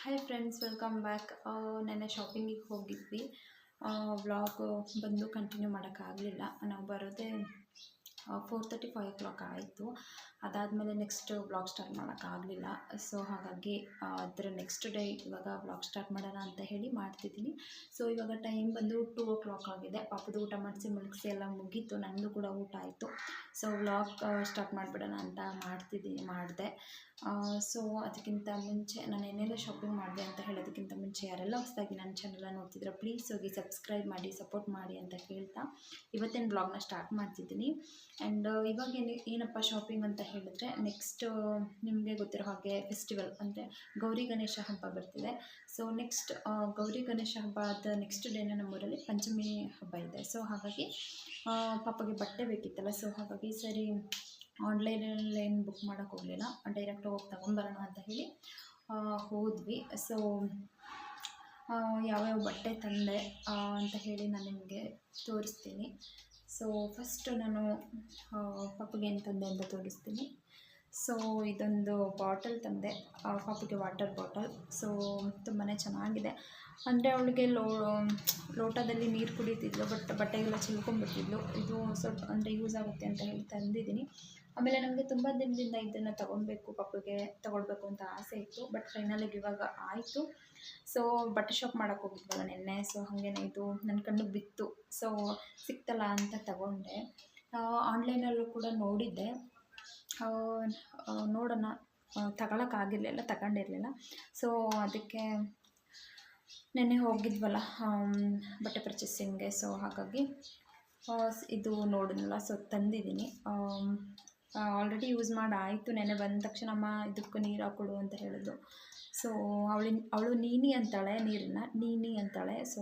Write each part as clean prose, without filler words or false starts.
Hi friends, welcome back. ನೆನ್ನೆ ಶಾಪಿಂಗಿಗೆ ಹೋಗಿದ್ವಿ. ವ್ಲಾಗ್ ಬಂದು ಕಂಟಿನ್ಯೂ ಮಾಡೋಕ್ಕಾಗಲಿಲ್ಲ. ನಾವು ಬರೋದೇ 4:30-5 ಆಯಿತು. ಅದಾದಮೇಲೆ ನೆಕ್ಸ್ಟ್ ವ್ಲಾಗ್ ಸ್ಟಾರ್ಟ್ ಮಾಡೋಕ್ಕಾಗಲಿಲ್ಲ. ಸೊ ಹಾಗಾಗಿ ಅದರ ನೆಕ್ಸ್ಟ್ ಡೇ ಇವಾಗ ವ್ಲಾಗ್ ಸ್ಟಾರ್ಟ್ ಮಾಡೋಣ ಅಂತ ಹೇಳಿ ಮಾಡ್ತಿದ್ದೀನಿ. ಸೊ ಇವಾಗ ಟೈಮ್ ಬಂದು 2 ಆಗಿದೆ. ಪಾಪದು ಊಟ ಮಾಡಿಸಿ ಮಲಗಿಸಿ ಎಲ್ಲ ಮುಗೀತು. ನನ್ನದು ಕೂಡ ಊಟ ಆಯಿತು. ಸೊ ವ್ಲಾಗ್ ಸ್ಟಾರ್ಟ್ ಮಾಡಿಬಿಡೋಣ ಅಂತ ಮಾಡಿದೆ. ಸೊ ಅದಕ್ಕಿಂತ ಮುಂಚೆ ನಾನು ಏನೆಲ್ಲ ಶಾಪಿಂಗ್ ಮಾಡಿದೆ ಅಂತ ಹೇಳೋದಕ್ಕಿಂತ ಮುಂಚೆ ಯಾರೆಲ್ಲ ಹೊಸದಾಗಿ ನನ್ನ ಚಾನಲ್ನ ನೋಡ್ತಿದ್ರೆ ಪ್ಲೀಸ್ ಹೋಗಿ ಸಬ್ಸ್ಕ್ರೈಬ್ ಮಾಡಿ ಸಪೋರ್ಟ್ ಮಾಡಿ ಅಂತ ಕೇಳ್ತಾ ಇವತ್ತಿನ ಬ್ಲಾಗ್ನ ಸ್ಟಾರ್ಟ್ ಮಾಡ್ತಿದ್ದೀನಿ. ಆ್ಯಂಡ್ ಇವಾಗ ಏನಪ್ಪ ಶಾಪಿಂಗ್ ಅಂತ ಹೇಳಿದ್ರೆ, ನೆಕ್ಸ್ಟ್ ನಿಮಗೆ ಗೊತ್ತಿರೋ ಹಾಗೆ ಫೆಸ್ಟಿವಲ್ ಅಂದರೆ ಗೌರಿ ಗಣೇಶ ಹಬ್ಬ ಬರ್ತಿದೆ. ಸೊ ನೆಕ್ಸ್ಟ್ ಗೌರಿ ಗಣೇಶ ಹಬ್ಬದ ನೆಕ್ಸ್ಟ್ ಡೇನೇ ನಮ್ಮೂರಲ್ಲಿ ಪಂಚಮಿ ಹಬ್ಬ ಇದೆ. ಸೊ ಹಾಗಾಗಿ ಪಾಪಗೆ ಬಟ್ಟೆ ಬೇಕಿತ್ತಲ್ಲ. ಸೊ ಹಾಗಾಗಿ ಸರಿ ಆನ್ಲೈನಲ್ಲಿ ಏನು ಬುಕ್ ಮಾಡೋಕ್ಕೆ ಹೋಗಲಿಲ್ಲ, ಡೈರೆಕ್ಟ್ ಹೋಗಿ ತೊಗೊಂಬರೋಣ ಅಂತ ಹೇಳಿ ಹೋದ್ವಿ. ಸೊ ಯಾವ್ಯಾವ ಬಟ್ಟೆ ತಂದೆ ಅಂತ ಹೇಳಿ ನಾನು ನಿಮಗೆ ತೋರಿಸ್ತೀನಿ. ಸೊ ಫಸ್ಟು ನಾನು ಪಾಪಗೆ ಏನು ತಂದೆ ಅಂತ ತೋರಿಸ್ತೀನಿ. ಸೊ ಇದೊಂದು ಬಾಟಲ್ ತಂದೆ, ಪಾಪಗೆ ವಾಟರ್ ಬಾಟಲ್. ಸೊ ತುಂಬಾ ಚೆನ್ನಾಗಿದೆ. ಅಂದರೆ ಅವಳಿಗೆ ಲೋಟದಲ್ಲಿ ನೀರು ಕುಡಿತಿದ್ಲು, ಬಟ್ ಬಟ್ಟೆಗೆಲ್ಲ ಚೆಲ್ಕೊಂಡ್ಬಿಡ್ತಿದ್ಲು. ಇದು ಸ್ವಲ್ಪ ಅಂದರೆ ಯೂಸ್ ಆಗುತ್ತೆ ಅಂತ ಹೇಳಿ ತಂದಿದ್ದೀನಿ. ಆಮೇಲೆ ನನಗೆ ತುಂಬ ದಿನದಿಂದ ಇದನ್ನು ಪಾಪಗೆ ತೊಗೊಳ್ಬೇಕು ಅಂತ ಆಸೆ ಇತ್ತು. ಬಟ್ ಫೈನಲಿಗೆ ಇವಾಗ ಆಯಿತು. ಸೊ ಬಟ್ಟೆ ಶಾಪ್ ಮಾಡೋಕ್ಕೆ ಹೋಗಿದ್ವಲ್ಲ ನೆನ್ನೆ. ಸೊ ಹಾಗೇನೆ ಇದು ನನ್ನ ಕಣ್ಣಿಗೆ ಬಿತ್ತು. ಸೊ ಸಿಕ್ತಲ್ಲ ಅಂತ ತಗೊಂಡೆ. ಆನ್ಲೈನಲ್ಲೂ ಕೂಡ ನೋಡಿದ್ದೆ, ನೋಡೋಣ ತಗೊಂಡಿರಲಿಲ್ಲ. ಸೊ ಅದಕ್ಕೆ ನೆನ್ನೆ ಹೋಗಿದ್ವಲ್ಲ ಬಟ್ಟೆ ಪರ್ಚೇಸಿಂಗ್ಗೆ. ಸೊ ಹಾಗಾಗಿ ಇದು ನೋಡಿದ್ನಲ್ಲ, ಸೊ ತಂದಿದ್ದೀನಿ. ಆಲ್ರೆಡಿ ಯೂಸ್ ಮಾಡಿ ಆಯಿತು. ನೆನ್ನೆ ಬಂದ ತಕ್ಷಣ ಅಮ್ಮ ಇದಕ್ಕೆ ನೀರು ಹಾಕ್ಕೊಡು ಅಂತ ಹೇಳಿದ್ರು. ಸೊ ಅವಳು ನೀನಿ ಅಂತಾಳೆ, ನೀನಿ ಅಂತಾಳೆ. ಸೊ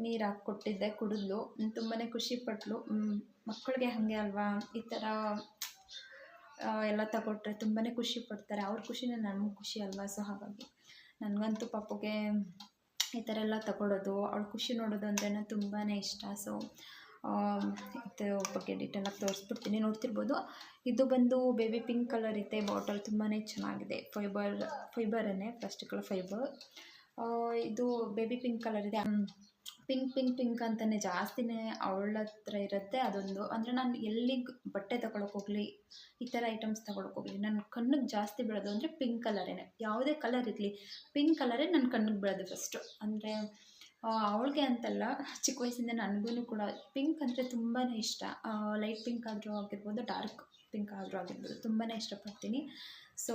ನೀರು ಹಾಕ್ಕೊಟ್ಟಿದ್ದೆ, ಕುಡಿದ್ಲು. ತುಂಬಾ ಖುಷಿಪಟ್ಲು. ಮಕ್ಕಳಿಗೆ ಹಾಗೆ ಅಲ್ವಾ, ಈ ಥರ ಎಲ್ಲ ತಗೊಟ್ರೆ ತುಂಬಾ ಖುಷಿ ಪಡ್ತಾರೆ. ಅವ್ರ ಖುಷಿನೇ ನಮ್ಗೆ ಖುಷಿ ಅಲ್ವಾ. ಸೊ ಹಾಗಾಗಿ ನನಗಂತೂ ಪಾಪಗೆ ಈ ಥರ ಎಲ್ಲ ತಗೊಳ್ಳೋದು, ಅವಳು ಖುಷಿ ನೋಡೋದು ಅಂದ್ರೆ ತುಂಬಾ ಇಷ್ಟ. ಸೊ ಇದು ಬಗ್ಗೆ ಡೀಟೇಲಾಗಿ ತೋರಿಸ್ಬಿಡ್ತೀನಿ, ನೋಡ್ತಿರ್ಬೋದು. ಇದು ಬಂದು ಬೇಬಿ ಪಿಂಕ್ ಕಲರ್ ಇದೆ ಬಾಟಲ್. ತುಂಬಾ ಚೆನ್ನಾಗಿದೆ. ಫೈಬರನ್ನೇ ಪ್ಲಾಸ್ಟಿಕ್ ಫೈಬರ್. ಇದು ಬೇಬಿ ಪಿಂಕ್ ಕಲರ್ ಇದೆ. ಪಿಂಕ್ ಅಂತಲೇ ಜಾಸ್ತಿನೇ ಅವಳ ಹತ್ರ ಇರುತ್ತೆ. ಅದೊಂದು ಅಂದರೆ ನಾನು ಎಲ್ಲಿಗೆ ಬಟ್ಟೆ ತೊಗೊಳಕ್ಕೆ ಹೋಗಲಿ, ಈ ಥರ ಐಟಮ್ಸ್ ತೊಗೊಳಕ್ಕೆ ಹೋಗಲಿ, ನನ್ನ ಕಣ್ಣಿಗೆ ಜಾಸ್ತಿ ಬೀಳೋದು ಅಂದರೆ ಪಿಂಕ್ ಕಲರೇ. ಯಾವುದೇ ಕಲರ್ ಇರಲಿ, ಪಿಂಕ್ ಕಲರೇ ನನ್ನ ಕಣ್ಣಿಗೆ ಬೀಳೋದು ಫಸ್ಟು. ಅಂದರೆ ಅವಳಿಗೆ ಅಂತಲ್ಲ, ಚಿಕ್ಕ ವಯಸ್ಸಿಂದ ನನಗೂ ಕೂಡ ಪಿಂಕ್ ಅಂದರೆ ತುಂಬಾ ಇಷ್ಟ. ಲೈಟ್ ಪಿಂಕ್ ಆದರೂ ಆಗಿರ್ಬೋದು, ಡಾರ್ಕ್ ಪಿಂಕ್ ಆದರೂ ಆಗಿರ್ಬೋದು, ತುಂಬಾ ಇಷ್ಟಪಡ್ತೀನಿ. ಸೊ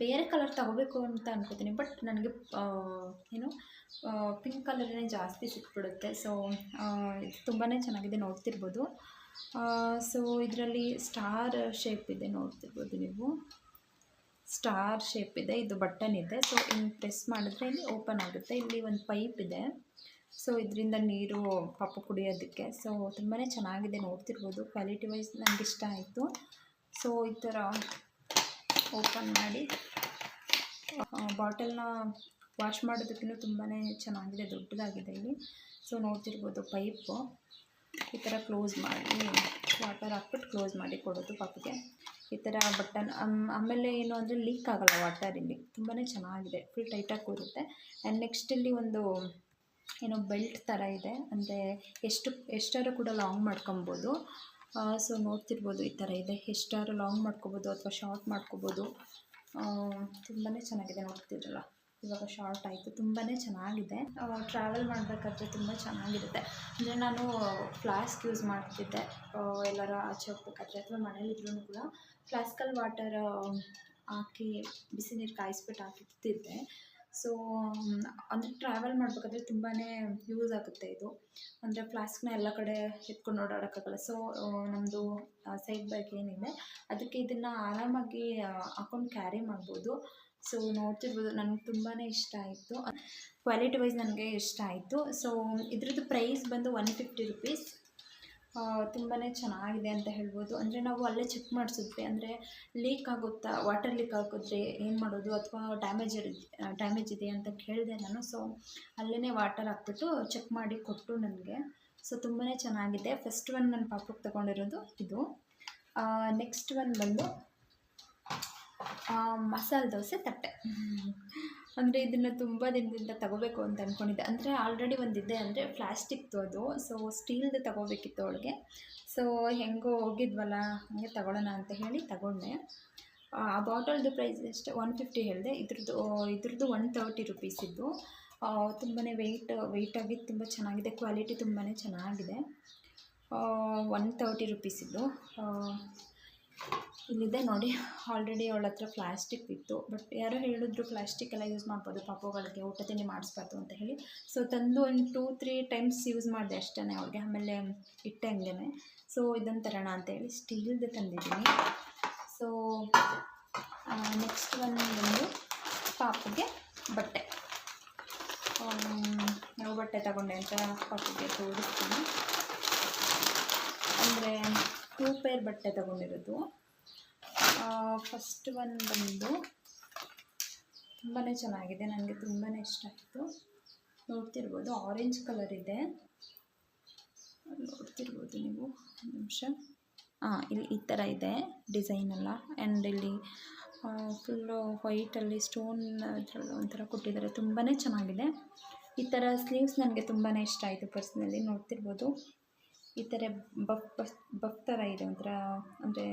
ಬೇರೆ ಕಲರ್ ತಗೋಬೇಕು ಅಂತ ಅನ್ಕೋತೀನಿ, ಬಟ್ ನನಗೆ ಪಿಂಕ್ ಕಲರೇ ಜಾಸ್ತಿ ಸಿಕ್ಬಿಡುತ್ತೆ. ಸೊ ಇದು ತುಂಬಾ ಚೆನ್ನಾಗಿದೆ, ನೋಡ್ತಿರ್ಬೋದು. ಸೊ ಇದರಲ್ಲಿ ಸ್ಟಾರ್ ಶೇಪ್ ಇದೆ, ನೋಡ್ತಿರ್ಬೋದು ನೀವು. ಸ್ಟಾರ್ ಶೇಪ್ ಇದೆ, ಇದು ಬಟನ್ ಇದೆ. ಸೊ ಹಿಂಗೆ ಪ್ರೆಸ್ ಮಾಡಿದ್ರೆ ಇಲ್ಲಿ ಓಪನ್ ಆಗುತ್ತೆ. ಇಲ್ಲಿ ಒಂದು ಪೈಪ್ ಇದೆ. ಸೊ ಇದರಿಂದ ನೀರು ಪಾಪ ಕುಡಿಯೋದಕ್ಕೆ. ಸೊ ತುಂಬಾ ಚೆನ್ನಾಗಿದೆ, ನೋಡ್ತಿರ್ಬೋದು. ಕ್ವಾಲಿಟಿ ವೈಸ್ ನನಗೆ ಇಷ್ಟ ಆಯಿತು. ಸೊ ಈ ಥರ ಓಪನ್ ಮಾಡಿ ಬಾಟಲ್ನ ವಾಶ್ ಮಾಡೋದಕ್ಕೂ ತುಂಬಾ ಚೆನ್ನಾಗಿದೆ, ದೊಡ್ಡದಾಗಿದೆ ಇಲ್ಲಿ. ಸೊ ನೋಡ್ತಿರ್ಬೋದು, ಪೈಪು ಈ ಥರ ಕ್ಲೋಸ್ ಮಾಡಿ ವಾಟರ್ ಹಾಕ್ಬಿಟ್ಟು ಕ್ಲೋಸ್ ಮಾಡಿ ಕೊಡೋದು ಪಾಪಗೆ. ಈ ಥರ ಬಟನ್. ಆಮೇಲೆ ಏನು ಅಂದರೆ ಲೀಕ್ ಆಗೋಲ್ಲ ವಾಟರ್ ಇಲ್ಲಿ. ತುಂಬಾ ಚೆನ್ನಾಗಿದೆ, ಫುಲ್ ಟೈಟಾಗಿ ಕೂರುತ್ತೆ. ಆ್ಯಂಡ್ ನೆಕ್ಸ್ಟ್ ಇಲ್ಲಿ ಒಂದು ಬೆಲ್ಟ್ ಥರ ಇದೆ, ಅಂದರೆ ಎಷ್ಟಾದ್ರೂ ಕೂಡ ಲಾಂಗ್ ಮಾಡ್ಕೊಬೋದು. ಸೊ ನೋಡ್ತಿರ್ಬೋದು, ಈ ಥರ ಇದೆ. ಎಷ್ಟಾದ್ರೂ ಲಾಂಗ್ ಮಾಡ್ಕೊಬೋದು ಅಥವಾ ಶಾರ್ಟ್ ಮಾಡ್ಕೊಬೋದು. ತುಂಬಾ ಚೆನ್ನಾಗಿದೆ, ನೋಡ್ತಿದ್ರಲ್ಲ. ಇವಾಗ ಶಾರ್ಟ್ ಆಯಿತು. ತುಂಬಾ ಚೆನ್ನಾಗಿದೆ. ಟ್ರಾವೆಲ್ ಮಾಡಬೇಕಾದ್ರೆ ತುಂಬ ಚೆನ್ನಾಗಿರುತ್ತೆ. ಅಂದರೆ ನಾನು ಫ್ಲಾಸ್ಕ್ ಯೂಸ್ ಮಾಡ್ತಿದ್ದೆ, ಎಲ್ಲರೂ ಆಚೆ ಹೋಗ್ಬೇಕಾದ್ರೆ ಅಥವಾ ಮನೇಲಿದ್ರೂ ಕೂಡ ಫ್ಲಾಸ್ಕಲ್ಲಿ ವಾಟರ್ ಹಾಕಿ ಬಿಸಿ ನೀರು ಕಾಯಿಸ್ಬಿಟ್ಟು ಹಾಕಿರ್ತಿದ್ದೆ. ಸೊ ಅಂದರೆ ಟ್ರಾವೆಲ್ ಮಾಡಬೇಕಾದ್ರೆ ತುಂಬಾ ಯೂಸ್ ಆಗುತ್ತೆ ಇದು. ಅಂದರೆ ಫ್ಲಾಸ್ಕ್ನ ಎಲ್ಲ ಕಡೆ ಎತ್ಕೊಂಡು ಓಡಾಡೋಕ್ಕಾಗಲ್ಲ. ಸೊ ನಮ್ಮದು ಸೈಡ್ ಬ್ಯಾಗ್ ಏನಿದೆ ಅದಕ್ಕೆ ಇದನ್ನು ಆರಾಮಾಗಿ ಹಾಕ್ಕೊಂಡು ಕ್ಯಾರಿ ಮಾಡ್ಬೋದು. ಸೊ ನೋಡ್ತಿರ್ಬೋದು, ನನಗೆ ತುಂಬಾ ಇಷ್ಟ ಆಯಿತು. ಕ್ವಾಲಿಟಿ ವೈಸ್ ನನಗೆ ಇಷ್ಟ ಆಯಿತು. ಸೊ ಇದ್ರದ್ದು ಪ್ರೈಸ್ ಬಂದು 150 ರುಪೀಸ್. ತುಂಬಾ ಚೆನ್ನಾಗಿದೆ ಅಂತ ಹೇಳ್ಬೋದು. ಅಂದರೆ ನಾವು ಅಲ್ಲೇ ಚೆಕ್ ಮಾಡಿಸಿದ್ವಿ, ಅಂದರೆ ಲೀಕ್ ಆಗುತ್ತಾ, ವಾಟರ್ ಲೀಕ್ ಆಗಿದ್ರೆ ಏನು ಮಾಡೋದು, ಅಥವಾ ಡ್ಯಾಮೇಜ್ ಇದೆ ಅಂತ ಕೇಳಿದೆ ನಾನು. ಸೊ ಅಲ್ಲೇ ವಾಟರ್ ಹಾಕ್ಬಿಟ್ಟು ಚೆಕ್ ಮಾಡಿ ಕೊಟ್ಟು ನನಗೆ. ಸೊ ತುಂಬಾ ಚೆನ್ನಾಗಿದೆ. ಫಸ್ಟ್ ಒನ್ ನನ್ನ ಪಾಪಕ್ಕೆ ತೊಗೊಂಡಿರೋದು ಇದು. ನೆಕ್ಸ್ಟ್ ಒನ್ ಬಂದು ಮಸಾಲೆ ದೋಸೆ ತಟ್ಟೆ. ಅಂದರೆ ಇದನ್ನು ತುಂಬ ದಿನದಿಂದ ತಗೋಬೇಕು ಅಂತ ಅಂದ್ಕೊಂಡಿದ್ದೆ. ಅಂದರೆ ಆಲ್ರೆಡಿ ಒಂದಿದೆ, ಅಂದರೆ ಪ್ಲಾಸ್ಟಿಕ್ದು ಅದು. ಸೊ ಸ್ಟೀಲ್ದು ತಗೋಬೇಕಿತ್ತು ಅವಳಿಗೆ. ಸೊ ಹೆಂಗೋ ಹೋಗಿದ್ವಲ್ಲ, ಹಾಗೆ ತಗೊಳ್ಳೋಣ ಅಂತ ಹೇಳಿ ತಗೊಂಡೆ. ಆ ಬಾಟಲ್ದು ಪ್ರೈಸ್ ಎಷ್ಟು 150 ಹೇಳಿದೆ. ಇದ್ರದ್ದು 130 ರುಪೀಸ್ ಇದ್ದು. ತುಂಬಾ ವೆಯ್ಟಾಗಿ ತುಂಬ ಚೆನ್ನಾಗಿದೆ, ಕ್ವಾಲಿಟಿ ತುಂಬಾ ಚೆನ್ನಾಗಿದೆ. 130 ರುಪೀಸ್ ಇದ್ದು. ಇಲ್ಲಿದೆ ನೋಡಿ, ಆಲ್ರೆಡಿ ಅವಳ ಹತ್ರ ಪ್ಲಾಸ್ಟಿಕ್ ಇತ್ತು. ಬಟ್ ಯಾರೋ ಹೇಳಿದ್ರು ಪ್ಲಾಸ್ಟಿಕ್ ಎಲ್ಲ ಯೂಸ್ ಮಾಡ್ಬೋದು ಪಾಪುಗಳಿಗೆ, ಊಟ ತಿಂಡಿ ಮಾಡಿಸ್ಬಾರ್ದು ಅಂತ ಹೇಳಿ. ಸೊ ತಂದು ಒಂದು 2-3 ಟೈಮ್ಸ್ ಯೂಸ್ ಮಾಡಿದೆ ಅಷ್ಟೇ ಅವ್ಳಿಗೆ, ಆಮೇಲೆ ಇಟ್ಟೆ ಹಂಗೆ. ಸೊ ಇದನ್ನು ತರೋಣ ಅಂತೇಳಿ ಸ್ಟೀಲ್ದು ತಂದಿದ್ದೀನಿ. ಸೊ ನೆಕ್ಸ್ಟ್ ಒಂದು ಪಾಪುಗೆ ಬಟ್ಟೆ. ಯಾವ ಬಟ್ಟೆ ತಗೊಂಡೆ ಅಂತ ಪಾಪುಗೆ ತೋರಿಸ್ತೀನಿ. ಅಂದರೆ 2 ಪೇರ್ ಬಟ್ಟೆ ತಗೊಂಡಿರೋದು. ಫಸ್ಟ್ ಒನ್ ಬಂದು ತುಂಬಾ ಚೆನ್ನಾಗಿದೆ, ನನಗೆ ತುಂಬಾ ಇಷ್ಟ ಆಯಿತು. ನೋಡ್ತಿರ್ಬೋದು, ಆರೆಂಜ್ ಕಲರ್ ಇದೆ, ನೋಡ್ತಿರ್ಬೋದು ನೀವು. ಒಂದು ನಿಮಿಷ. ಇಲ್ಲಿ ಈ ಥರ ಇದೆ ಡಿಸೈನ್ ಎಲ್ಲ. ಆ್ಯಂಡ್ ಇಲ್ಲಿ ಫುಲ್ಲು ವೈಟಲ್ಲಿ ಸ್ಟೋನ್ ಅದರಲ್ಲಿ ಒಂಥರ ಕೊಟ್ಟಿದ್ದಾರೆ, ತುಂಬಾ ಚೆನ್ನಾಗಿದೆ. ಈ ಥರ ಸ್ಲೀವ್ಸ್ ನನಗೆ ತುಂಬಾ ಇಷ್ಟ ಆಯಿತು ಪರ್ಸ್ನಲಿ. ನೋಡ್ತಿರ್ಬೋದು, ಈ ಥರ ಬಫ್ ಥರ ಇದೆ ಒಂಥರ, ಅಂದರೆ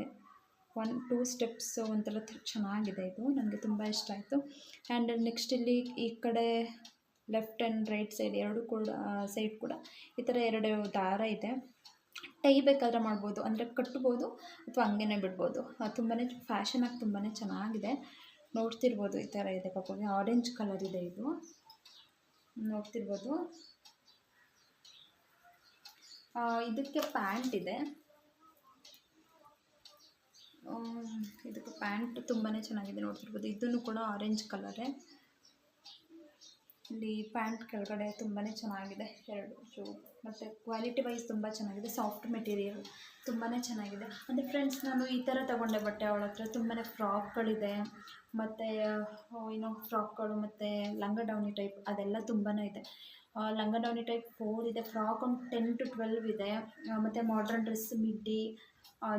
1-2 ಸ್ಟೆಪ್ಸ್ ಒಂಥರ ಚೆನ್ನಾಗಿದೆ. ಇದು ನನಗೆ ತುಂಬ ಇಷ್ಟ ಆಯಿತು. ಆ್ಯಂಡ್ ನೆಕ್ಸ್ಟ್ ಇಲ್ಲಿ ಈ ಕಡೆ ಲೆಫ್ಟ್ ಆ್ಯಂಡ್ ರೈಟ್ ಸೈಡ್ ಎರಡು ಕೂಡ ಸೈಡ್ ಕೂಡ ಈ ಥರ 2 ದಾರ ಇದೆ. ಟೈ ಬೇಕಾದ್ರೆ ಮಾಡ್ಬೋದು, ಅಂದರೆ ಕಟ್ಬೋದು ಅಥವಾ ಹಂಗೇ ಬಿಡ್ಬೋದು. ತುಂಬಾ ಫ್ಯಾಷನಾಗಿ ತುಂಬಾ ಚೆನ್ನಾಗಿದೆ. ನೋಡ್ತಿರ್ಬೋದು, ಈ ಥರ ಇದೆ ಪಾಪುಗೆ. ಆರೆಂಜ್ ಕಲರ್ ಇದೆ ಇದು, ನೋಡ್ತಿರ್ಬೋದು. ಇದಕ್ಕೆ ಪ್ಯಾಂಟ್ ಇದೆ. ಇದಕ್ಕೆ ಪ್ಯಾಂಟ್ ತುಂಬಾ ಚೆನ್ನಾಗಿದೆ, ನೋಡ್ತಿರ್ಬೋದು. ಇದನ್ನು ಕೂಡ ಆರೆಂಜ್ ಕಲರೇ. ಇಲ್ಲಿ ಪ್ಯಾಂಟ್ ಕೆಳಗಡೆ ತುಂಬಾ ಚೆನ್ನಾಗಿದೆ, 2 ಶೂ. ಮತ್ತು ಕ್ವಾಲಿಟಿ ವೈಸ್ ತುಂಬ ಚೆನ್ನಾಗಿದೆ, ಸಾಫ್ಟ್ ಮೆಟೀರಿಯಲ್, ತುಂಬಾ ಚೆನ್ನಾಗಿದೆ. ಅಂದರೆ ಫ್ರೆಂಡ್ಸ್, ನಾನು ಈ ಥರ ತೊಗೊಂಡೆ ಬಟ್ಟೆ ಅವಳ ಹತ್ರ. ತುಂಬಾ ಫ್ರಾಕ್ಗಳಿದೆ, ಮತ್ತು ಏನೋ ಫ್ರಾಕ್ಗಳು ಮತ್ತು ಲಂಗ ಡೌನಿ ಟೈಪ್ ಅದೆಲ್ಲ ತುಂಬಾ ಇದೆ. ಲಂಗ ಡೌನಿ ಟೈಪ್ 4 ಇದೆ, ಫ್ರಾಕ್ ಒಂದು 10-12 ಇದೆ. ಮತ್ತು ಮಾಡ್ರನ್ ಡ್ರೆಸ್, ಮಿಡ್ಡಿ,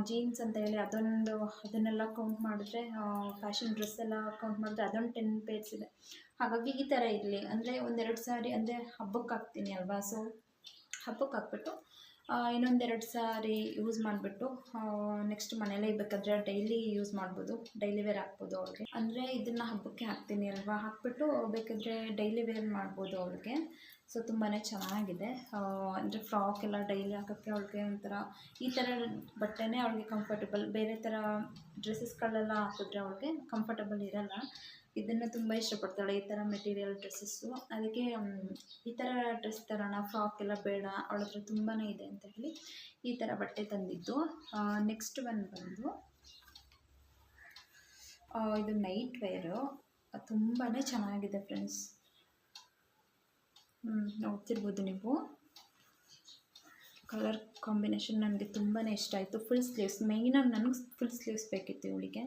ಜೀನ್ಸ್ ಅಂತ ಹೇಳಿ ಅದನ್ನೆಲ್ಲ ಕೌಂಟ್ ಮಾಡಿದ್ರೆ, ಫ್ಯಾಷನ್ ಡ್ರೆಸ್ ಎಲ್ಲ ಕೌಂಟ್ ಮಾಡಿದ್ರೆ ಅದೊಂದು 10 ಪೇರ್ಸ್ ಇದೆ. ಹಾಗಾಗಿ ಈ ಥರ ಇರಲಿ, ಅಂದರೆ 1-2 ಸಾರಿ, ಅಂದರೆ ಹಬ್ಬಕ್ಕೆ ಹಾಕ್ತೀನಿ ಅಲ್ವಾ. ಸೊ ಹಬ್ಬಕ್ಕೆ ಹಾಕ್ಬಿಟ್ಟು ಇನ್ನೊಂದು 2 ಸಾರಿ ಯೂಸ್ ಮಾಡಿಬಿಟ್ಟು ನೆಕ್ಸ್ಟ್ ಮನೇಲೇ ಇರಬೇಕಾದ್ರೆ ಡೈಲಿ ಯೂಸ್ ಮಾಡ್ಬೋದು, ಡೈಲಿ ವೇರ್ ಹಾಕ್ಬೋದು ಅವ್ಳಿಗೆ. ಅಂದರೆ ಇದನ್ನು ಹಬ್ಬಕ್ಕೆ ಹಾಕ್ತೀನಿ ಅಲ್ವಾ, ಹಾಕ್ಬಿಟ್ಟು ಬೇಕಾದರೆ ಡೈಲಿ ವೇರ್ ಮಾಡ್ಬೋದು ಅವ್ಳಿಗೆ. ಸೊ ತುಂಬಾ ಚೆನ್ನಾಗಿದೆ. ಅಂದರೆ ಫ್ರಾಕ್ ಎಲ್ಲ ಡೈಲಿ ಹಾಕೋಕ್ಕೆ ಅವಳಿಗೆ ಒಂಥರ ಈ ಥರ ಬಟ್ಟೆನೇ ಅವಳಿಗೆ ಕಂಫರ್ಟಬಲ್. ಬೇರೆ ಥರ ಡ್ರೆಸ್ಸಸ್ಗಳೆಲ್ಲ ಹಾಕಿದ್ರೆ ಅವಳಿಗೆ ಕಂಫರ್ಟಬಲ್ ಇರಲ್ಲ. ಇದನ್ನು ತುಂಬ ಇಷ್ಟಪಡ್ತಾಳೆ, ಈ ಥರ ಮೆಟೀರಿಯಲ್ ಡ್ರೆಸ್ಸಸ್ಸು. ಅದಕ್ಕೆ ಈ ಥರ ಡ್ರೆಸ್ ತರೋಣ, ಫ್ರಾಕ್ ಎಲ್ಲ ಬೇಡ, ಅವಳ ಹತ್ರ ತುಂಬಾ ಇದೆ ಅಂತ ಹೇಳಿ ಈ ಥರ ಬಟ್ಟೆ ತಂದಿದ್ದು. ನೆಕ್ಸ್ಟ್ ಬಂದು ಇದು ನೈಟ್ ವೇರು, ತುಂಬಾ ಚೆನ್ನಾಗಿದೆ ಫ್ರೆಂಡ್ಸ್. ನೋಡ್ತಿರ್ಬೋದು ನೀವು, ಕಲರ್ ಕಾಂಬಿನೇಷನ್ ನನಗೆ ತುಂಬಾ ಇಷ್ಟ ಆಯಿತು. ಫುಲ್ ಸ್ಲೀವ್ಸ್, ಮೇಯ್ನಾಗಿ ನನಗೆ ಫುಲ್ ಸ್ಲೀವ್ಸ್ ಬೇಕಿತ್ತು ಇವಳಿಗೆ.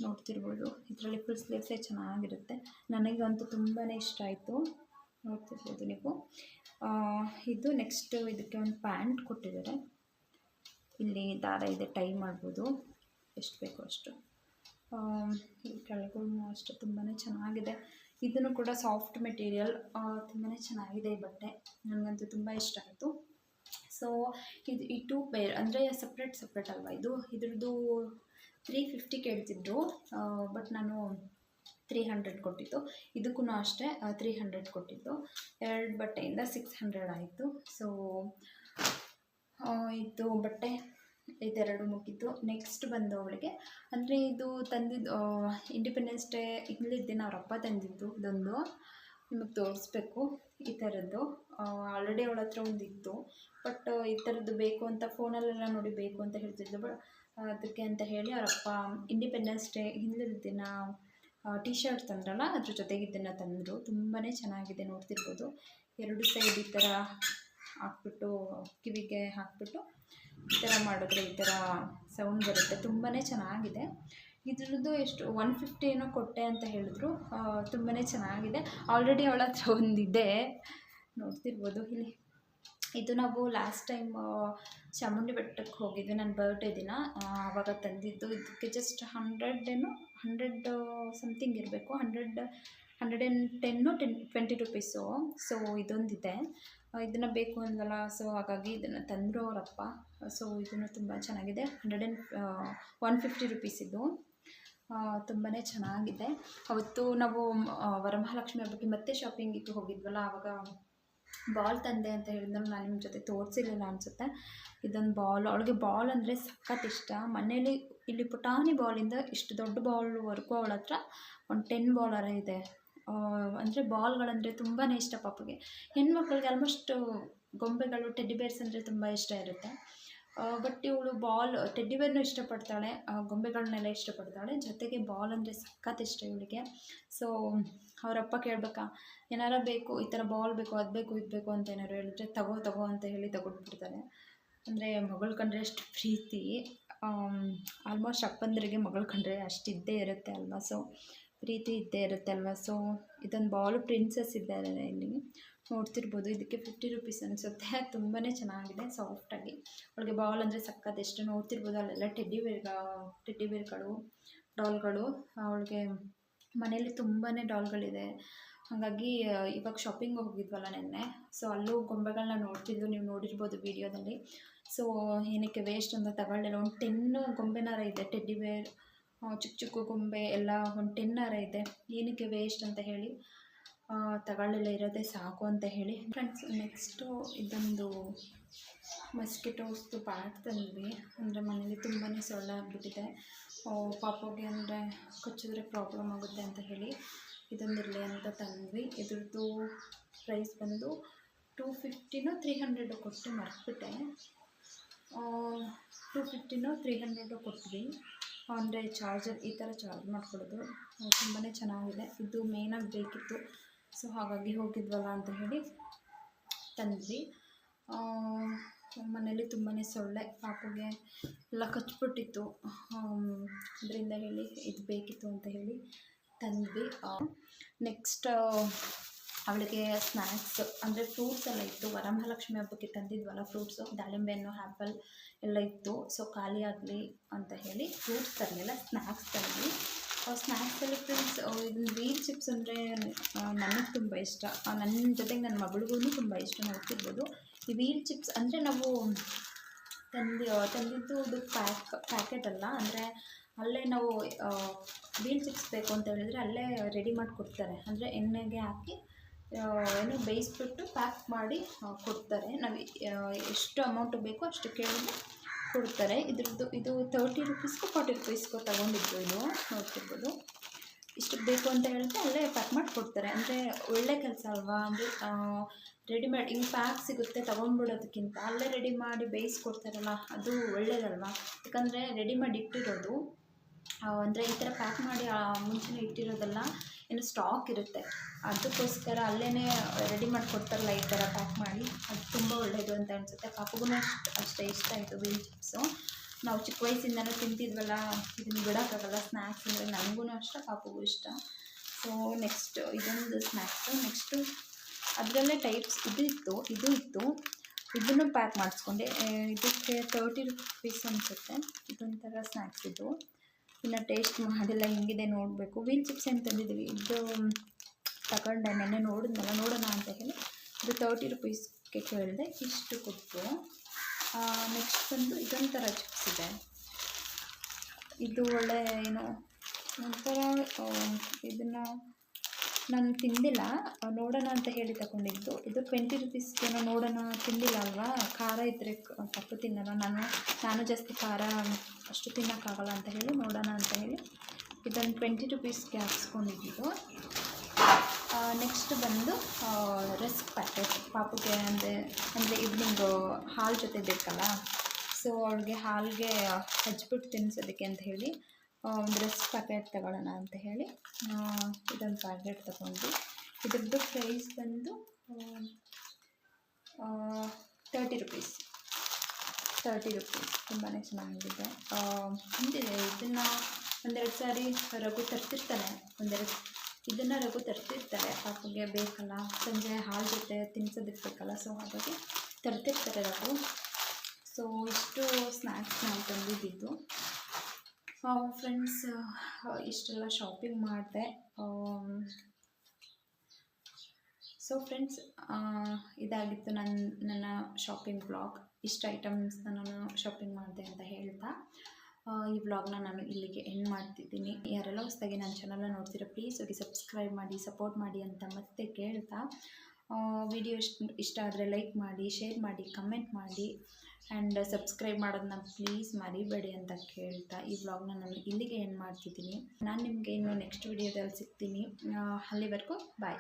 ನೋಡ್ತಿರ್ಬೋದು, ಇದರಲ್ಲಿ ಫುಲ್ ಸ್ಲೀವ್ಸೇ ಚೆನ್ನಾಗಿರುತ್ತೆ. ನನಗಂತೂ ತುಂಬಾ ಇಷ್ಟ ಆಯಿತು, ನೋಡ್ತಿರ್ಬೋದು ನೀವು. ಇದು ನೆಕ್ಸ್ಟು ಇದಕ್ಕೆ ಒಂದು ಪ್ಯಾಂಟ್ ಕೊಟ್ಟಿದ್ದಾರೆ. ಇಲ್ಲಿ ದಾರ ಇದೆ, ಟೈ ಮಾಡ್ಬೋದು ಎಷ್ಟು ಬೇಕೋ ಅಷ್ಟು. ಈ ಕೆಳಗೂ ಅಷ್ಟೇ ತುಂಬಾ ಚೆನ್ನಾಗಿದೆ. ಇದನ್ನು ಕೂಡ ಸಾಫ್ಟ್ ಮೆಟೀರಿಯಲ್, ತುಂಬಾ ಚೆನ್ನಾಗಿದೆ ಈ ಬಟ್ಟೆ, ನನಗಂತೂ ತುಂಬ ಇಷ್ಟ ಆಯಿತು. ಸೊ ಈ 2 ಪೇರ್, ಅಂದರೆ ಸಪ್ರೇಟ್ ಅಲ್ವಾ ಇದು. ಇದ್ರದ್ದು 350 ಕೇಳ್ತಿದ್ರು, ಬಟ್ ನಾನು 300 ಕೊಟ್ಟಿದ್ದು. ಇದಕ್ಕೂ ಅಷ್ಟೇ 300 ಕೊಟ್ಟಿದ್ದು. 2 ಬಟ್ಟೆಯಿಂದ 600 ಆಯಿತು. ಸೊ ಇದು ಬಟ್ಟೆ ಇದೆರಡು ಮುಗಿದ್ದು. ನೆಕ್ಸ್ಟ್ ಬಂದು ಅವಳಿಗೆ, ಅಂದರೆ ಇದು ತಂದಿದ್ದು ಇಂಡಿಪೆಂಡೆನ್ಸ್ ಡೇ ಇಲ್ಲಿದ್ದ ದಿನ ಅವ್ರ ಅಪ್ಪ ತಂದಿದ್ದು. ಇದೊಂದು ನಿಮಗೆ ತೋರಿಸ್ಬೇಕು, ಈ ಥರದ್ದು. ಆಲ್ರೆಡಿ ಅವಳ ಹತ್ರ ಒಂದಿತ್ತು, ಬಟ್ ಈ ಥರದ್ದು ಬೇಕು ಅಂತ ಫೋನಲ್ಲೆಲ್ಲ ನೋಡಿ ಬೇಕು ಅಂತ ಹೇಳ್ತಿದ್ದು. ಬಟ್ ಅದಕ್ಕೆ ಅಂತ ಹೇಳಿ ಅವರಪ್ಪ ಇಂಡಿಪೆಂಡೆನ್ಸ್ ಡೇ ಹಿಂದಿನ ದಿನ ಟಿ ಶರ್ಟ್ ತಂದ್ರಲ್ಲ, ಅದ್ರ ಜೊತೆಗೆ ಇದನ್ನು ತಂದರು. ತುಂಬಾ ಚೆನ್ನಾಗಿದೆ, ನೋಡ್ತಿರ್ಬೋದು. 2 ಸೈಡ್ ಈ ಥರ ಹಾಕ್ಬಿಟ್ಟು, ಕಿವಿಗೆ ಹಾಕ್ಬಿಟ್ಟು ಈ ಥರ ಮಾಡಿದ್ರೆ ಈ ಥರ ಸೌಂಡ್ ಬರುತ್ತೆ, ತುಂಬಾ ಚೆನ್ನಾಗಿದೆ. ಇದ್ರದ್ದು ಎಷ್ಟು 150 ಏನೋ ಕೊಟ್ಟೆ ಅಂತ ಹೇಳಿದ್ರು. ತುಂಬಾ ಚೆನ್ನಾಗಿದೆ. ಆಲ್ರೆಡಿ ಅವಳ ಹತ್ರ ಒಂದಿದೆ, ನೋಡ್ತಿರ್ಬೋದು. ಇಲ್ಲಿ ಇದು ನಾವು ಲಾಸ್ಟ್ ಟೈಮ್ ಚಾಮುಂಡಿ ಬೆಟ್ಟಕ್ಕೆ ಹೋಗಿದ್ವಿ ನನ್ನ ಬರ್ಡೇ ದಿನ. ಆವಾಗ ತಂದಿದ್ದು. ಇದಕ್ಕೆ ಜಸ್ಟ್ 100 ಸಮಥಿಂಗ್ ಇರಬೇಕು, 110 ರುಪೀಸು. ಸೊ ಇದೊಂದಿದೆ, ಇದನ್ನು ಬೇಕು ಅಂದಲ್ಲ, ಸೊ ಹಾಗಾಗಿ ಇದನ್ನು ತಂದರು ಅವರಪ್ಪ. ಸೊ ಇದನ್ನು ತುಂಬ ಚೆನ್ನಾಗಿದೆ. 150 ರುಪೀಸ್ ಇದು. ತುಂಬಾ ಚೆನ್ನಾಗಿದೆ. ಅವತ್ತು ನಾವು ವರಮಹಾಲಕ್ಷ್ಮಿ ಹಬ್ಬಕ್ಕೆ ಮತ್ತೆ ಶಾಪಿಂಗಿಗೆ ಹೋಗಿದ್ವಲ್ಲ, ಆವಾಗ ಬಾಲ್ ತಂದೆ ಅಂತ ಹೇಳಿದ್ನಲ್ಲ, ನಾನು ನಿಮ್ಮ ಜೊತೆ ತೋರಿಸಿರಲಿಲ್ಲ ಅನಿಸುತ್ತೆ. ಇದೊಂದು ಬಾಲ್, ಅವಳಿಗೆ ಬಾಲ್ ಅಂದರೆ ಸಖತ್ ಇಷ್ಟ. ಮನೇಲಿ ಇಲ್ಲಿ ಪುಟಾಣಿ ಬಾಲಿಂದ ಇಷ್ಟು ದೊಡ್ಡ ಬಾಲ್ವರೆಗೂ ಅವಳ ಹತ್ರ ಒಂದು 10 ಬಾಲರ ಇದೆ. ಅಂದರೆ ಬಾಲ್ಗಳಂದರೆ ತುಂಬಾ ಇಷ್ಟ ಪಾಪಗೆ. ಹೆಣ್ಮಕ್ಳಿಗೆ ಆಲ್ಮೋಸ್ಟ್ ಗೊಂಬೆಗಳು, ಟೆಡ್ಡಿ ಬೇರ್ಸ್ ಅಂದರೆ ತುಂಬ ಇಷ್ಟ ಇರುತ್ತೆ. ಬಟ್ ಇವಳು ಟೆಡ್ಡಿ ಬೇರ್ನೂ ಇಷ್ಟಪಡ್ತಾಳೆ, ಗೊಂಬೆಗಳನ್ನೆಲ್ಲ ಇಷ್ಟಪಡ್ತಾಳೆ, ಜೊತೆಗೆ ಬಾಲ್ ಅಂದರೆ ಸಖತ್ ಇಷ್ಟ ಇವಳಿಗೆ. ಸೊ ಅವರಪ್ಪ ಕೇಳಬೇಕಾ, ಏನಾರ ಬೇಕು, ಈ ಥರ ಬಾಲ್ ಬೇಕು, ಅದು ಬೇಕು, ಇದು ಬೇಕು ಅಂತ ಏನಾರು ಹೇಳಿದ್ರೆ ತಗೋ ಅಂತ ಹೇಳಿ ತಗೊಂಡ್ಬಿಡ್ತಾನೆ. ಅಂದರೆ ಮಗಳು ಕಂಡ್ರೆ ಅಷ್ಟು ಪ್ರೀತಿ. ಆಲ್ಮೋಸ್ಟ್ ಅಪ್ಪಂದರಿಗೆ ಮಗಳು ಕಂಡ್ರೆ ಅಷ್ಟಿದ್ದೇ ಇರುತ್ತೆ ಅಲ್ವಾ. ಸೊ ಪ್ರೀತಿ ಇದ್ದೇ ಇರುತ್ತೆ ಅಲ್ವಾ. ಸೊ ಇದೊಂದು ಬಾಲ್ ಪ್ರಿನ್ಸಸ್ ಇದ್ದಾರೆ ಇಲ್ಲಿ ನೋಡ್ತಿರ್ಬೋದು. ಇದಕ್ಕೆ 50 ರುಪೀಸ್ ಅನಿಸುತ್ತೆ. ತುಂಬಾ ಚೆನ್ನಾಗಿದೆ, ಸಾಫ್ಟಾಗಿ. ಅವಳಿಗೆ ಬಾಲ್ ಅಂದರೆ ಸಖತ್ ಇಷ್ಟ. ನೋಡ್ತಿರ್ಬೋದು ಅಲ್ಲೆಲ್ಲ ಟೆಡ್ಡಿ ಬೇರ್ಗಳು, ಡಾಲ್ಗಳು. ಅವಳಿಗೆ ಮನೇಲಿ ತುಂಬಾ ಡಾಲ್ಗಳಿದೆ. ಹಾಗಾಗಿ ಇವಾಗ ಶಾಪಿಂಗ್ ಹೋಗಿದ್ವಲ್ಲ ನೆನ್ನೆ, ಸೊ ಅಲ್ಲೂ ಗೊಂಬೆಗಳನ್ನ ನೋಡ್ತಿದ್ದು, ನೀವು ನೋಡಿರ್ಬೋದು ವೀಡಿಯೋದಲ್ಲಿ. ಸೊ ಏನಕ್ಕೆ ವೇಸ್ಟ್ ಅಂತ ತಗೊಳ್ಳಿಲ್ಲ. ಒಂದು 10 ಗೊಂಬೆನಾರ ಇದೆ, ಟೆಡ್ಡಿ ಬೇರ್, ಚಿಕ್ಕ ಗೊಂಬೆ ಎಲ್ಲ ಒಂದು 10 ಇದೆ. ಏನಕ್ಕೆ ವೇಸ್ಟ್ ಅಂತ ಹೇಳಿ ತಗೊಳ್ಳಿಲ್ಲ, ಇರೋದೇ ಸಾಕು ಅಂತ ಹೇಳಿ. ಫ್ರೆಂಡ್ಸ್, ನೆಕ್ಸ್ಟು ಇದೊಂದು ಮಸ್ಕಿಟೋಸ್ದು ಬ್ಯಾಟ್ ತಂದ್ವಿ. ಅಂದರೆ ಮನೇಲಿ ತುಂಬಾ ಸೊಳ್ಳೆ ಆಗಿಬಿಟ್ಟಿದೆ, ಪಾಪುಗೆ ಅಂದರೆ ಕಚ್ಚಿದ್ರೆ ಪ್ರಾಬ್ಲಮ್ ಆಗುತ್ತೆ ಅಂತ ಹೇಳಿ ಇದೊಂದಿರಲಿ ಅಂತ ತಂದ್ವಿ. ಇದ್ರದ್ದು ಪ್ರೈಸ್ ಬಂದು 250 300 ಕೊಟ್ಟು ಮರ್ತ್ಬಿಟ್ಟೆ. 250 300 ಕೊಟ್ವಿ. ಅಂದರೆ ಚಾರ್ಜರ್, ಈ ಥರ ಚಾರ್ಜ್ ಮಾಡ್ಕೊಳ್ಳೋದು ತುಂಬಾ ಚೆನ್ನಾಗಿದೆ. ಇದು ಮೇಯ್ನಾಗಿ ಬೇಕಿತ್ತು. ಸೊ ಹಾಗಾಗಿ ಹೋಗಿದ್ವಲ್ಲ ಅಂತ ಹೇಳಿ ತಂದ್ವಿ. ಮನೇಲಿ ತುಂಬಾ ಸೊಳ್ಳೆ, ಪಾಪುಗೆ ಎಲ್ಲ ಕಚ್ಬಿಟ್ಟಿತ್ತು. ಅದರಿಂದ ಹೇಳಿ ಇದು ಬೇಕಿತ್ತು ಅಂತ ಹೇಳಿ ತಂದ್ವಿ. ನೆಕ್ಸ್ಟ್ ಅವಳಿಗೆ ಸ್ನ್ಯಾಕ್ಸ್ ಅಂದರೆ ಫ್ರೂಟ್ಸ್ ಎಲ್ಲ ಇತ್ತು. ವರಮಹಾಲಕ್ಷ್ಮಿ ಹಬ್ಬಕ್ಕೆ ತಂದಿದ್ವಲ್ಲ ಫ್ರೂಟ್ಸು, ದಾಳಿಂಬೆ ಹಣ್ಣು, ಆ್ಯಪಲ್ ಎಲ್ಲ ಇತ್ತು. ಸೊ ಖಾಲಿ ಆಗಲಿ ಅಂತ ಹೇಳಿ ಫ್ರೂಟ್ಸ್ ತರಲಿಲ್ಲ, ಸ್ನ್ಯಾಕ್ಸ್ ತಂದ್ವಿ. ಸ್ನ್ಯಾಕ್ಸಲ್ಲಿ ಫ್ರೆಂಡ್ಸ್, ಇದನ್ನು ವೀಲ್ ಚಿಪ್ಸ್ ಅಂದರೆ ನನಗೆ ತುಂಬ ಇಷ್ಟ. ನನ್ನ ಜೊತೆಗೆ ನನ್ನ ಮಗಳಿಗೂ ತುಂಬ ಇಷ್ಟ. ನೋಡ್ತಿರ್ಬೋದು ಈ ವೀಲ್ ಚಿಪ್ಸ್ ಅಂದರೆ ನಾವು ತಂದಿದ್ದು ಇದು ಪ್ಯಾಕೆಟ್ ಅಲ್ಲ. ಅಂದರೆ ಅಲ್ಲೇ ನಾವು ವೀಲ್ ಚಿಪ್ಸ್ ಬೇಕು ಅಂತ ಹೇಳಿದರೆ ಅಲ್ಲೇ ರೆಡಿ ಮಾಡಿ ಕೊಡ್ತಾರೆ. ಅಂದರೆ ಎಣ್ಣೆಗೆ ಹಾಕಿ ಬೇಯಿಸ್ಬಿಟ್ಟು ಪ್ಯಾಕ್ ಮಾಡಿ ಕೊಡ್ತಾರೆ. ನಾವು ಎಷ್ಟು ಅಮೌಂಟ್ ಬೇಕೋ ಅಷ್ಟು ಕೇಳಿದ್ರೆ ಕೊಡ್ತಾರೆ. ಇದು 30 ರುಪೀಸ್ಗೂ 40 ರುಪೀಸ್ಗೂ ತೊಗೊಂಡಿದ್ದು. ಇದು ನೋಡ್ತಿರ್ಬೋದು. ಇಷ್ಟು ಬೇಕು ಅಂತ ಹೇಳಿದ್ರೆ ಅಲ್ಲೇ ಪ್ಯಾಕ್ ಮಾಡಿ ಕೊಡ್ತಾರೆ. ಅಂದರೆ ಒಳ್ಳೆ ಕೆಲಸ ಅಲ್ವಾ. ಅಂದರೆ ರೆಡಿಮೇಡ್ ಹಿಂಗೆ ಪ್ಯಾಕ್ ಸಿಗುತ್ತೆ, ತೊಗೊಂಡ್ಬಿಡೋದಕ್ಕಿಂತ ಅಲ್ಲೇ ರೆಡಿ ಮಾಡಿ ಬೇಯಿಸ್ಕೊಡ್ತಾರಲ್ಲ, ಅದು ಒಳ್ಳೇದಲ್ವಾ. ಯಾಕಂದರೆ ರೆಡಿಮೇಡ್ ಇಟ್ಟಿರೋದು, ಅಂದರೆ ಈ ಥರ ಪ್ಯಾಕ್ ಮಾಡಿ ಮುಂಚೆನೇ ಇಟ್ಟಿರೋದೆಲ್ಲ ಏನು ಸ್ಟಾಕ್ ಇರುತ್ತೆ. ಅದಕ್ಕೋಸ್ಕರ ಅಲ್ಲೇ ರೆಡಿ ಮಾಡಿ ಕೊಡ್ತಾರಲ್ಲ ಈ ಥರ ಪ್ಯಾಕ್ ಮಾಡಿ, ಅದು ತುಂಬ ಒಳ್ಳೆಯದು ಅಂತ ಅನಿಸುತ್ತೆ. ಪಾಪಗೂ ಅಷ್ಟೇ ಇಷ್ಟ ಆಯಿತು ವೀಲ್ ಚಿಪ್ಸು. ನಾವು ಚಿಕ್ಕ ವಯಸ್ಸಿಂದನೂ ತಿಂತಿದ್ವಲ್ಲ, ಇದನ್ನು ಬಿಡೋಕ್ಕಾಗಲ್ಲ. ಸ್ನ್ಯಾಕ್ಸ್ ಅಂದರೆ ನನಗೂ ಅಷ್ಟೇ, ಪಾಪಗೂ ಇಷ್ಟ. ಸೊ ನೆಕ್ಸ್ಟ್ ಇದೊಂದು ಸ್ನ್ಯಾಕ್ಸು. ನೆಕ್ಸ್ಟು ಅದರಲ್ಲೇ ಟೈಪ್ಸ್ ಇದು ಇತ್ತು. ಇದನ್ನು ಪ್ಯಾಕ್ ಮಾಡಿಸ್ಕೊಂಡೆ. ಇದಕ್ಕೆ 30 ರುಪೀಸ್ ಅನಿಸುತ್ತೆ. ಇದೊಂಥರ ಸ್ನ್ಯಾಕ್ಸ್ ಇದು. ಇನ್ನು ಟೇಸ್ಟ್ ಮಾಡಿಲ್ಲ, ಹೆಂಗಿದೆ ನೋಡಬೇಕು. ವೀಲ್ ಚಿಪ್ಸ್ ಏನು ತಂದಿದ್ದೀವಿ, ಇದು ತಗೊಂಡೆ ನೆನ್ನೆ ನೋಡೋಣ ಅಂತ ಹೇಳಿ. ಇದು 30 ರುಪೀಸ್ಗೆ ಕೇಳಿದೆ, ಇಷ್ಟು ಕೊಟ್ಟು. ನೆಕ್ಸ್ಟ್ ಬಂದು ಇದೊಂಥರ ಚಿಪ್ಸ್ ಇದೆ. ಇದು ಒಳ್ಳೆ ಏನೋ ಒಂಥರ, ಇದನ್ನು ನಾನು ತಿಂದಿಲ್ಲ, ನೋಡೋಣ ಅಂತ ಹೇಳಿ ತಗೊಂಡಿದ್ದು. ಇದು 20 ರುಪೀಸ್ಗೇನೋ, ನೋಡೋಣ, ತಿಂದಿಲ್ಲ ಅಲ್ವಾ. ಖಾರ ಇದ್ದರೆ ತಪ್ಪು ತಿನ್ನಲ್ಲ. ನಾನು ಜಾಸ್ತಿ ಖಾರ ಅಷ್ಟು ತಿನ್ನೋಕ್ಕಾಗಲ್ಲ ಅಂತ ಹೇಳಿ ನೋಡೋಣ ಅಂತ ಹೇಳಿ ಇದನ್ನು 20 ರುಪೀಸ್ಗೆ ಹಾಕ್ಸ್ಕೊಂಡಿದ್ದು. ನೆಕ್ಸ್ಟ್ ಬಂದು ರಸ್ಕ್ ಪ್ಯಾಕೆಟ್. ಪಾಪುಗೆ ಅಂದರೆ ಈವ್ನಿಂಗು ಹಾಲು ಜೊತೆ ಬೇಕಲ್ಲ. ಸೊ ಅವಳಿಗೆ ಹಾಲಿಗೆ ಹಚ್ಬಿಟ್ಟು ತಿನ್ನಿಸೋದಕ್ಕೆ ಅಂತ ಹೇಳಿ ಒಂದು ರಸ್ಕ್ ಪ್ಯಾಕೆಟ್ ತಗೊಳ್ಳೋಣ ಅಂತ ಹೇಳಿ ಇದೊಂದು ಪ್ಯಾಕೆಟ್ ತಗೊಂಡು. ಇದ್ರದ್ದು ಪ್ರೈಸ್ ಬಂದು 30 ರುಪೀಸ್. ತುಂಬಾ ಚೆನ್ನಾಗಿದೆ. ಹಿಂದಿದೆ. ಇದನ್ನು ಒಂದೆರಡು ಸಾರಿ ರಘು ತರ್ತಿರ್ತಾನೆ, ಇದನ್ನು ರಘು ತರ್ತಿರ್ತಾರೆ. ಪಾಪುಗೆ ಬೇಕಲ್ಲ, ಸಂಜೆ ಹಾಲು ಜೊತೆ ತಿನ್ನಿಸೋದಕ್ಕೆ ಬೇಕಲ್ಲ. ಸೊ ಹಾಗಾಗಿ ತರ್ತಿರ್ತಾರೆ ಅವರು. ಸೊ ಇಷ್ಟು ಸ್ನ್ಯಾಕ್ಸ್ ನಾವು ತಂದಿದ್ದು ಫ್ರೆಂಡ್ಸ್. ಇಷ್ಟೆಲ್ಲ ಶಾಪಿಂಗ್ ಮಾಡಿದೆ. ಸೊ ಫ್ರೆಂಡ್ಸ್, ಇದಾಗಿತ್ತು ನನ್ನ ಶಾಪಿಂಗ್ ಬ್ಲಾಗ್. ಇಷ್ಟು ಐಟಮ್ಸ್ನ ನಾನು ಶಾಪಿಂಗ್ ಮಾಡಿದೆ ಅಂತ ಹೇಳ್ತಾ ಈ ವ್ಲಾಗ್ನ ನಾನು ಇಲ್ಲಿಗೆ ಎಂಡ್ ಮಾಡ್ತಿದ್ದೀನಿ. ಯಾರೆಲ್ಲ ಹೊಸದಾಗಿ ನನ್ನ ಚಾನಲ್ನ ನೋಡ್ತೀರಾ ಪ್ಲೀಸ್ ಹೋಗಿ ಸಬ್ಸ್ಕ್ರೈಬ್ ಮಾಡಿ, ಸಪೋರ್ಟ್ ಮಾಡಿ ಅಂತ ಮತ್ತೆ ಕೇಳ್ತಾ, ವಿಡಿಯೋ ಇಷ್ಟ ಆದರೆ ಲೈಕ್ ಮಾಡಿ, ಶೇರ್ ಮಾಡಿ, ಕಮೆಂಟ್ ಮಾಡಿ ಆ್ಯಂಡ್ ಸಬ್ಸ್ಕ್ರೈಬ್ ಮಾಡೋದನ್ನ ಪ್ಲೀಸ್ ಮರಿಬೇಡಿ ಅಂತ ಕೇಳ್ತಾ ಈ ವ್ಲಾಗ್ನ ನಾನು ಇಲ್ಲಿಗೆ ಎಂಡ್ ಮಾಡ್ತಿದ್ದೀನಿ. ನಾನು ನಿಮಗೆ ಇನ್ನು ನೆಕ್ಸ್ಟ್ ವಿಡಿಯೋದಲ್ಲಿ ಸಿಗ್ತೀನಿ. ಅಲ್ಲಿವರೆಗೂ ಬಾಯ್.